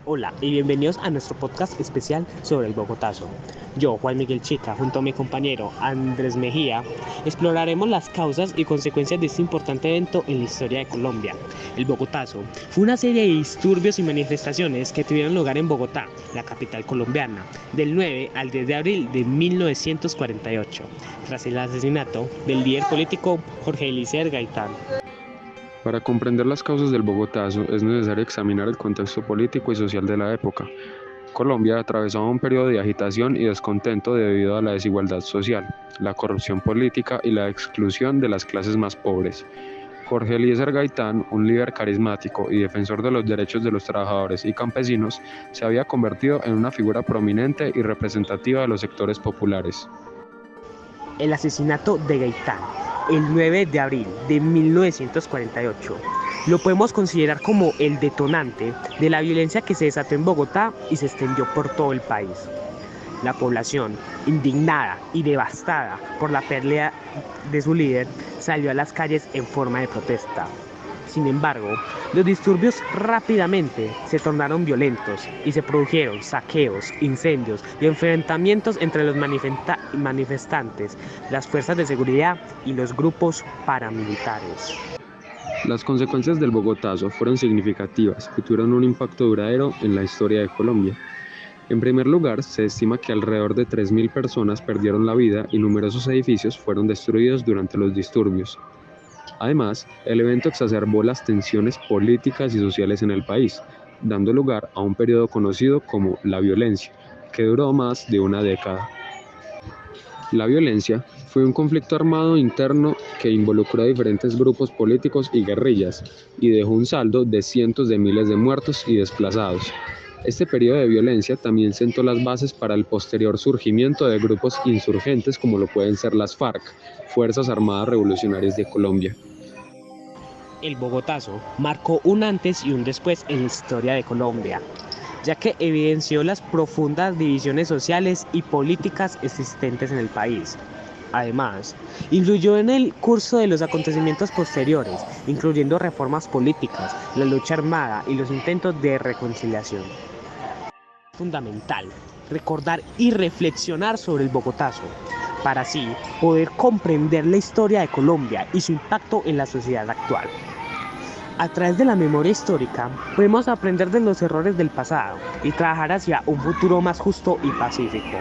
Hola y bienvenidos a nuestro podcast especial sobre el Bogotazo. Yo, Juan Miguel Chica, junto a mi compañero Andrés Mejía, exploraremos las causas y consecuencias de este importante evento en la historia de Colombia. El Bogotazo fue una serie de disturbios y manifestaciones que tuvieron lugar en Bogotá, la capital colombiana, del 9 al 10 de abril de 1948, tras el asesinato del líder político Jorge Eliezer Gaitán. Para comprender las causas del Bogotazo es necesario examinar el contexto político y social de la época. Colombia atravesaba un periodo de agitación y descontento debido a la desigualdad social, la corrupción política y la exclusión de las clases más pobres. Jorge Eliezer Gaitán, un líder carismático y defensor de los derechos de los trabajadores y campesinos, se había convertido en una figura prominente y representativa de los sectores populares. El asesinato de Gaitán, el 9 de abril de 1948, lo podemos considerar como el detonante de la violencia que se desató en Bogotá y se extendió por todo el país. La población, indignada y devastada por la pérdida de su líder, salió a las calles en forma de protesta. Sin embargo, los disturbios rápidamente se tornaron violentos y se produjeron saqueos, incendios y enfrentamientos entre los manifestantes, las fuerzas de seguridad y los grupos paramilitares. Las consecuencias del Bogotazo fueron significativas y tuvieron un impacto duradero en la historia de Colombia. En primer lugar, se estima que alrededor de 3.000 personas perdieron la vida y numerosos edificios fueron destruidos durante los disturbios. Además, el evento exacerbó las tensiones políticas y sociales en el país, dando lugar a un periodo conocido como la violencia, que duró más de una década. La violencia fue un conflicto armado interno que involucró a diferentes grupos políticos y guerrillas, y dejó un saldo de cientos de miles de muertos y desplazados. Este periodo de violencia también sentó las bases para el posterior surgimiento de grupos insurgentes como lo pueden ser las FARC, Fuerzas Armadas Revolucionarias de Colombia. El Bogotazo marcó un antes y un después en la historia de Colombia, ya que evidenció las profundas divisiones sociales y políticas existentes en el país. Además, influyó en el curso de los acontecimientos posteriores, incluyendo reformas políticas, la lucha armada y los intentos de reconciliación. Es fundamental recordar y reflexionar sobre el Bogotazo, para así poder comprender la historia de Colombia y su impacto en la sociedad actual. A través de la memoria histórica, podemos aprender de los errores del pasado y trabajar hacia un futuro más justo y pacífico.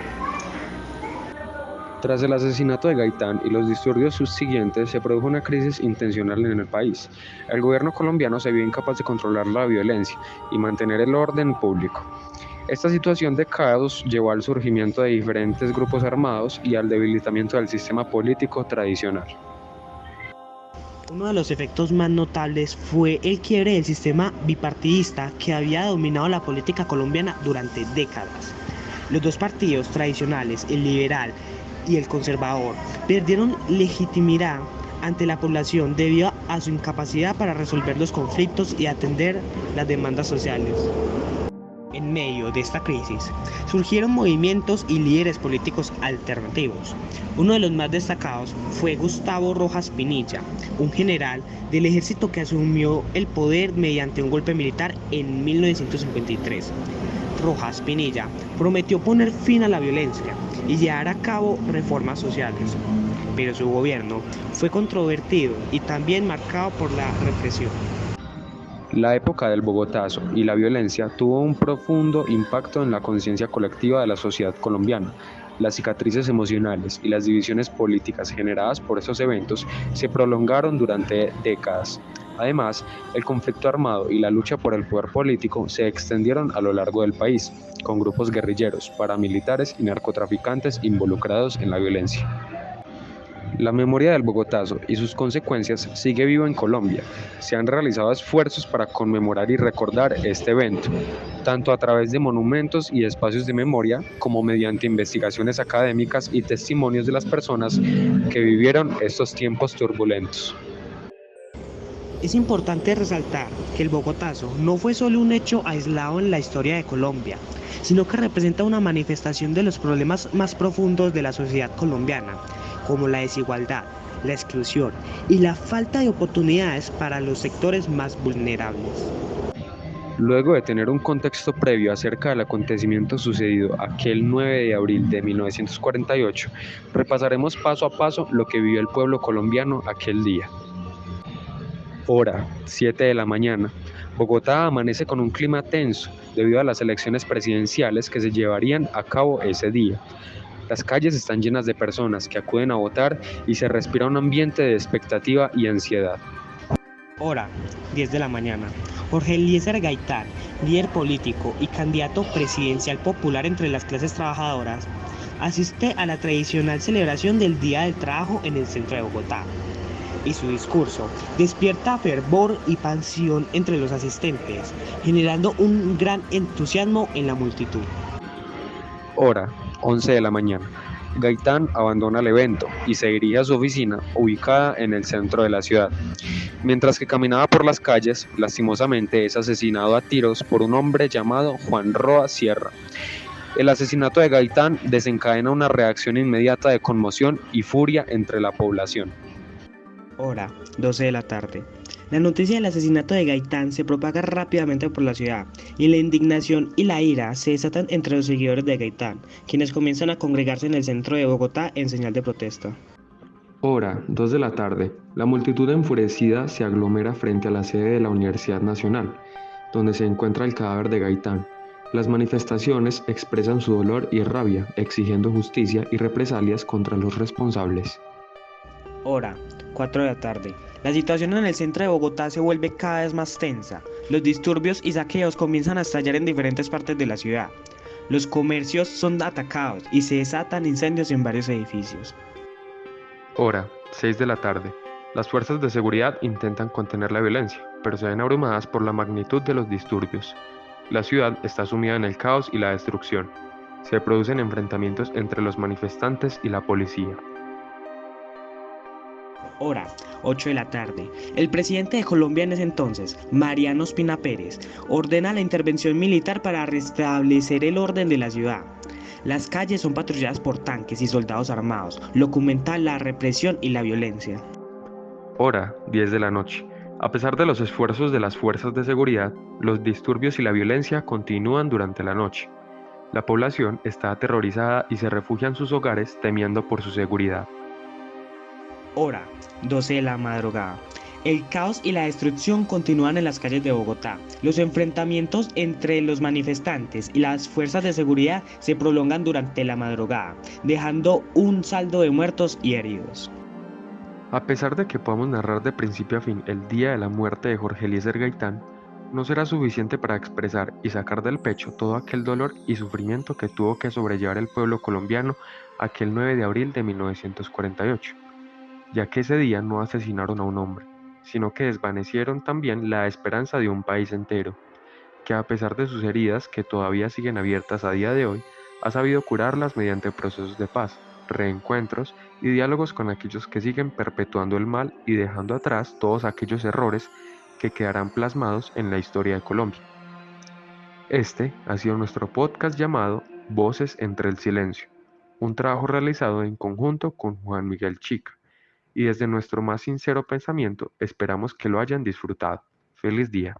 Tras el asesinato de Gaitán y los disturbios subsiguientes, se produjo una crisis intencional en el país. El gobierno colombiano se vio incapaz de controlar la violencia y mantener el orden público. Esta situación de caos llevó al surgimiento de diferentes grupos armados y al debilitamiento del sistema político tradicional. Uno de los efectos más notables fue el quiebre del sistema bipartidista que había dominado la política colombiana durante décadas. Los dos partidos tradicionales, el liberal y el conservador, perdieron legitimidad ante la población debido a su incapacidad para resolver los conflictos y atender las demandas sociales. En medio de esta crisis, surgieron movimientos y líderes políticos alternativos. Uno de los más destacados fue Gustavo Rojas Pinilla, un general del ejército que asumió el poder mediante un golpe militar en 1953. Rojas Pinilla prometió poner fin a la violencia y llevar a cabo reformas sociales, pero su gobierno fue controvertido y también marcado por la represión. La época del Bogotazo y la violencia tuvo un profundo impacto en la conciencia colectiva de la sociedad colombiana. Las cicatrices emocionales y las divisiones políticas generadas por estos eventos se prolongaron durante décadas. Además, el conflicto armado y la lucha por el poder político se extendieron a lo largo del país, con grupos guerrilleros, paramilitares y narcotraficantes involucrados en la violencia. La memoria del Bogotazo y sus consecuencias sigue viva en Colombia. Se han realizado esfuerzos para conmemorar y recordar este evento, tanto a través de monumentos y espacios de memoria, como mediante investigaciones académicas y testimonios de las personas que vivieron estos tiempos turbulentos. Es importante resaltar que el Bogotazo no fue solo un hecho aislado en la historia de Colombia, sino que representa una manifestación de los problemas más profundos de la sociedad colombiana, como la desigualdad, la exclusión y la falta de oportunidades para los sectores más vulnerables. Luego de tener un contexto previo acerca del acontecimiento sucedido aquel 9 de abril de 1948, repasaremos paso a paso lo que vivió el pueblo colombiano aquel día. Hora, 7 de la mañana. Bogotá amanece con un clima tenso debido a las elecciones presidenciales que se llevarían a cabo ese día. Las calles están llenas de personas que acuden a votar y se respira un ambiente de expectativa y ansiedad. Hora, 10 de la mañana. Jorge Eliezer Gaitán, líder político y candidato presidencial popular entre las clases trabajadoras, asiste a la tradicional celebración del Día del Trabajo en el centro de Bogotá. Y su discurso despierta fervor y pasión entre los asistentes, generando un gran entusiasmo en la multitud. Hora, 11 de la mañana. Gaitán abandona el evento y se dirige a su oficina ubicada en el centro de la ciudad. Mientras que caminaba por las calles, lastimosamente es asesinado a tiros por un hombre llamado Juan Roa Sierra. El asesinato de Gaitán desencadena una reacción inmediata de conmoción y furia entre la población. Hora, 12 de la tarde. La noticia del asesinato de Gaitán se propaga rápidamente por la ciudad y la indignación y la ira se desatan entre los seguidores de Gaitán, quienes comienzan a congregarse en el centro de Bogotá en señal de protesta. Hora, 2 de la tarde. La multitud enfurecida se aglomera frente a la sede de la Universidad Nacional, donde se encuentra el cadáver de Gaitán. Las manifestaciones expresan su dolor y rabia, exigiendo justicia y represalias contra los responsables. Hora, 4 de la tarde. La situación en el centro de Bogotá se vuelve cada vez más tensa. Los disturbios y saqueos comienzan a estallar en diferentes partes de la ciudad. Los comercios son atacados y se desatan incendios en varios edificios. Hora, 6 de la tarde. Las fuerzas de seguridad intentan contener la violencia, pero se ven abrumadas por la magnitud de los disturbios. La ciudad está sumida en el caos y la destrucción. Se producen enfrentamientos entre los manifestantes y la policía. Hora, 8 de la tarde. El presidente de Colombia en ese entonces, Mariano Ospina Pérez, ordena la intervención militar para restablecer el orden de la ciudad. Las calles son patrulladas por tanques y soldados armados, lo que aumenta la represión y la violencia. Hora, 10 de la noche. A pesar de los esfuerzos de las fuerzas de seguridad, los disturbios y la violencia continúan durante la noche. La población está aterrorizada y se refugia en sus hogares temiendo por su seguridad. Hora, 12 de la madrugada. El caos y la destrucción continúan en las calles de Bogotá. Los enfrentamientos entre los manifestantes y las fuerzas de seguridad se prolongan durante la madrugada, dejando un saldo de muertos y heridos. A pesar de que podamos narrar de principio a fin el día de la muerte de Jorge Eliezer Gaitán, no será suficiente para expresar y sacar del pecho todo aquel dolor y sufrimiento que tuvo que sobrellevar el pueblo colombiano aquel 9 de abril de 1948, ya que ese día no asesinaron a un hombre, sino que desvanecieron también la esperanza de un país entero, que a pesar de sus heridas que todavía siguen abiertas a día de hoy, ha sabido curarlas mediante procesos de paz, reencuentros y diálogos con aquellos que siguen perpetuando el mal y dejando atrás todos aquellos errores que quedarán plasmados en la historia de Colombia. Este ha sido nuestro podcast llamado Voces entre el Silencio, un trabajo realizado en conjunto con Juan Miguel Chica, y desde nuestro más sincero pensamiento esperamos que lo hayan disfrutado. Feliz día.